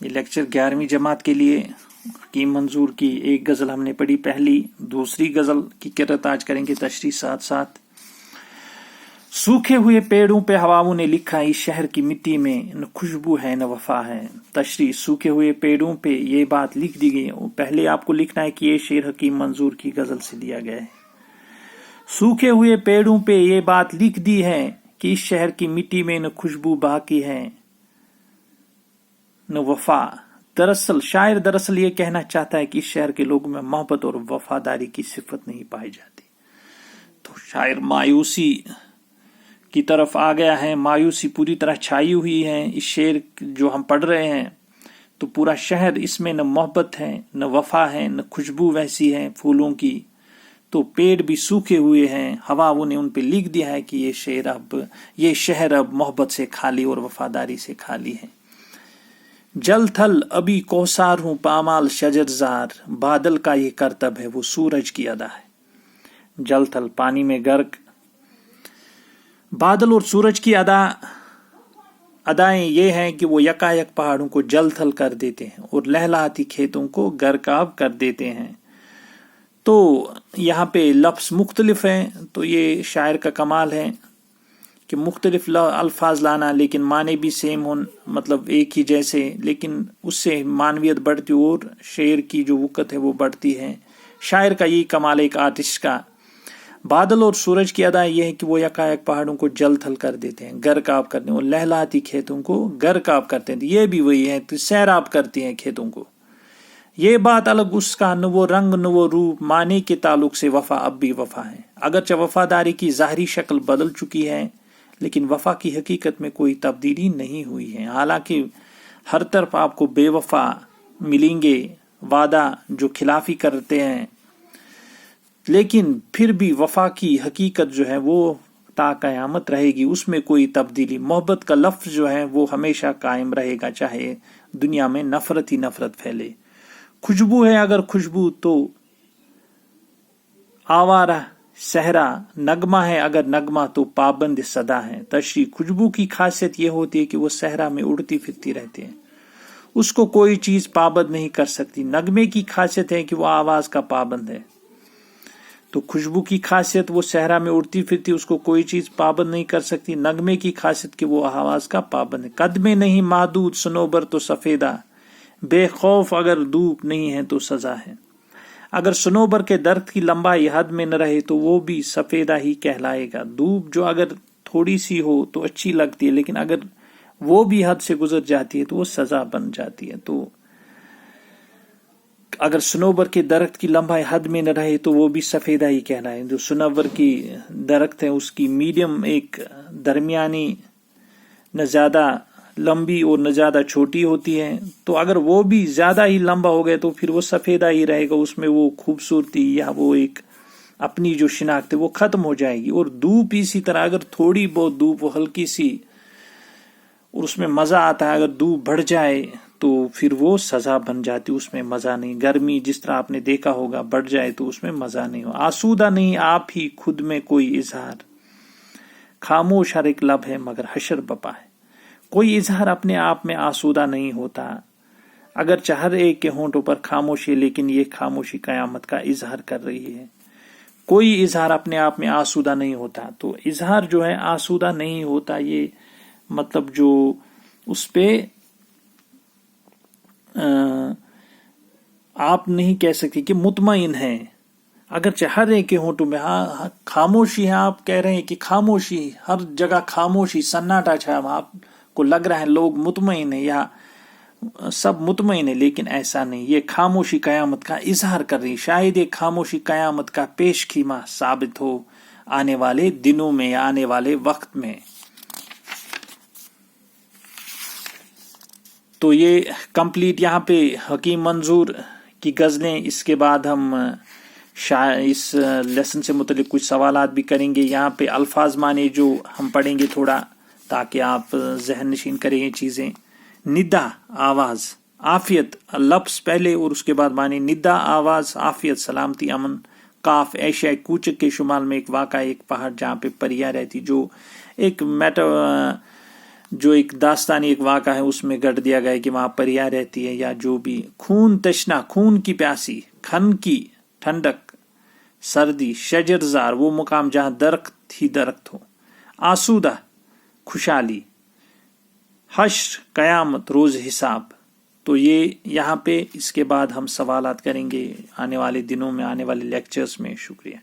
یہ لیکچر 11ویں جماعت کے لیے حکیم منظور کی ایک غزل ہم نے پڑھی پہلی. دوسری غزل کی قرأت آج کریں گے تشریح ساتھ ساتھ. سوکھے ہوئے پیڑوں پہ ہواؤں نے لکھا اس شہر کی مٹی میں نہ خوشبو ہے نہ وفا ہے. تشریح سوکھے ہوئے پیڑوں پہ یہ بات لکھ دی گئی. پہلے آپ کو لکھنا ہے کہ یہ شعر حکیم منظور کی غزل سے لیا گیا ہے. سوکھے ہوئے پیڑوں پہ یہ بات لکھ دی ہے کہ اس شہر کی مٹی میں نہ خوشبو باقی ہے نہ وفا. شاعر یہ کہنا چاہتا ہے کہ اس شہر کے لوگوں میں محبت اور وفاداری کی صفت نہیں پائی جاتی. تو شاعر مایوسی کی طرف آ گیا ہے. مایوسی پوری طرح چھائی ہوئی ہے. اس شعر جو ہم پڑھ رہے ہیں تو پورا شہر اس میں نہ محبت ہے نہ وفا ہے نہ خوشبو ویسی ہے پھولوں کی. تو پیڑ بھی سوکھے ہوئے ہیں. ہواؤں نے ان پہ لکھ دیا ہے کہ یہ شہر اب محبت سے خالی اور وفاداری سے خالی ہے. جل تھل ابھی کوثار ہوں پامال شجر زار. بادل کا یہ کرتب ہے وہ سورج کی ادا ہے. جل تھل پانی میں غرق. بادل اور سورج کی ادائیں یہ ہیں کہ وہ یکایک پہاڑوں کو جل تھل کر دیتے ہیں اور لہلاتی کھیتوں کو غرقاب کر دیتے ہیں. تو یہاں پہ لفظ مختلف ہیں. تو یہ شاعر کا کمال ہے کہ مختلف الفاظ لانا لیکن معنی بھی سیم ہوں، مطلب ایک ہی جیسے، لیکن اس سے معنویت بڑھتی اور شعر کی جو وقت ہے وہ بڑھتی ہے. شاعر کا یہی کمال ہے ایک آرٹسٹ کا. بادل اور سورج کی ادا یہ ہے کہ وہ یکایک پہاڑوں کو جل تھل کر دیتے ہیں، غرقاب کرتے ہیں، اور لہلاتی کھیتوں کو غرقاب کرتے ہیں. یہ بھی وہی ہے، سیراب کرتی ہیں کھیتوں کو. یہ بات الگ اس کا نہ وہ رنگ نہ وہ روپ، معنی کے تعلق سے وفا اب بھی وفا ہے. اگرچہ وفاداری کی ظاہری شکل بدل چکی ہے لیکن وفا کی حقیقت میں کوئی تبدیلی نہیں ہوئی ہے. حالانکہ ہر طرف آپ کو بے وفا ملیں گے، وعدہ جو خلافی کرتے ہیں، لیکن پھر بھی وفا کی حقیقت جو ہے وہ تا قیامت رہے گی. اس میں کوئی تبدیلی. محبت کا لفظ جو ہے وہ ہمیشہ قائم رہے گا چاہے دنیا میں نفرت ہی نفرت پھیلے. خوشبو ہے اگر خوشبو تو آوارہ صحرا. نغمہ ہے اگر نغمہ تو پابند صدا ہے. تشریح خوشبو کی خاصیت یہ ہوتی ہے کہ وہ صحرا میں اڑتی پھرتی رہتی ہے، اس کو کوئی چیز پابند نہیں کر سکتی. نغمے کی خاصیت ہے کہ وہ آواز کا پابند ہے. تو خوشبو کی خاصیت وہ صحرا میں اڑتی پھرتی، اس کو کوئی چیز پابند نہیں کر سکتی. نغمے کی خاصیت کہ وہ آواز کا پابند ہے. قدمے نہیں محدود صنوبر تو سفیدہ. بے خوف اگر دھوپ نہیں ہے تو سزا ہے. اگر صنوبر کے درخت کی لمبائی حد میں نہ رہے تو وہ بھی سفیدہ ہی کہلائے گا. دھوپ جو اگر تھوڑی سی ہو تو اچھی لگتی ہے، لیکن اگر وہ بھی حد سے گزر جاتی ہے تو وہ سزا بن جاتی ہے. تو اگر صنوبر کے درخت کی لمبائی حد میں نہ رہے تو وہ بھی سفیدہ ہی کہلائے. جو صنوبر کی درخت ہے اس کی میڈیم ایک درمیانی، نہ زیادہ لمبی اور نہ زیادہ چھوٹی ہوتی ہے. تو اگر وہ بھی زیادہ ہی لمبا ہو گئے تو پھر وہ سفیدہ ہی رہے گا. اس میں وہ خوبصورتی یا وہ ایک اپنی جو شناخت ہے وہ ختم ہو جائے گی. اور دھوپ اسی طرح، اگر تھوڑی بہت دھوپ وہ ہلکی سی اور اس میں مزہ آتا ہے، اگر دھوپ بڑھ جائے تو پھر وہ سزا بن جاتی، اس میں مزہ نہیں. گرمی جس طرح آپ نے دیکھا ہوگا بڑھ جائے تو اس میں مزہ نہیں ہو. آسودہ نہیں آپ ہی خود میں کوئی اظہار. خاموش ہر ایک لب ہے مگر حشر بپا ہے. کوئی اظہار اپنے آپ میں آسودہ نہیں ہوتا، اگرچہ ہر ایک کے ہونٹوں پر خاموشی ہے، لیکن یہ خاموشی قیامت کا اظہار کر رہی ہے. کوئی اظہار اپنے آپ میں آسودہ نہیں ہوتا. تو اظہار جو ہے آسودہ نہیں ہوتا، یہ مطلب جو اس پہ آپ نہیں کہہ سکتے کہ مطمئن ہے. اگرچہ ہر ایک کے ہونٹوں میں خاموشی ہے. آپ کہہ رہے ہیں کہ خاموشی، ہر جگہ خاموشی، سناٹا چھا. آپ کو لگ رہا ہے لوگ مطمئن ہیں یا سب مطمئن ہیں، لیکن ایسا نہیں. یہ خاموشی قیامت کا اظہار کر رہی. شاید یہ خاموشی قیامت کا پیش خیمہ ثابت ہو آنے والے دنوں میں یا آنے والے وقت میں. تو یہ کمپلیٹ یہاں پہ حکیم منظور کی غزلیں. اس کے بعد ہم اس لیسن سے متعلق کچھ سوالات بھی کریں گے. یہاں پہ الفاظ معنی جو ہم پڑھیں گے تھوڑا تاکہ آپ ذہن نشین کریں یہ چیزیں. ندا آواز، عافیت لفظ پہلے اور اس کے بعد معنی. ندا آواز، عافیت سلامتی امن. کاف ایشیائی کوچک کے شمال میں ایک واقع ایک پہاڑ جہاں پہ پریاں رہتی، جو ایک جو ایک داستانی ایک واقعہ ہے اس میں گڑھ دیا گیا کہ وہاں پریاں رہتی ہے، یا جو بھی خون تشنا، خون کی پیاسی، کھن کی ٹھنڈک، سردی، شجرزار وہ مقام جہاں درخت ہی درخت ہو، آسودہ خوشحالی، حشر قیامت روز حساب. تو یہ یہاں پہ اس کے بعد ہم سوالات کریں گے آنے والے دنوں میں، آنے والے لیکچرز میں. شکریہ.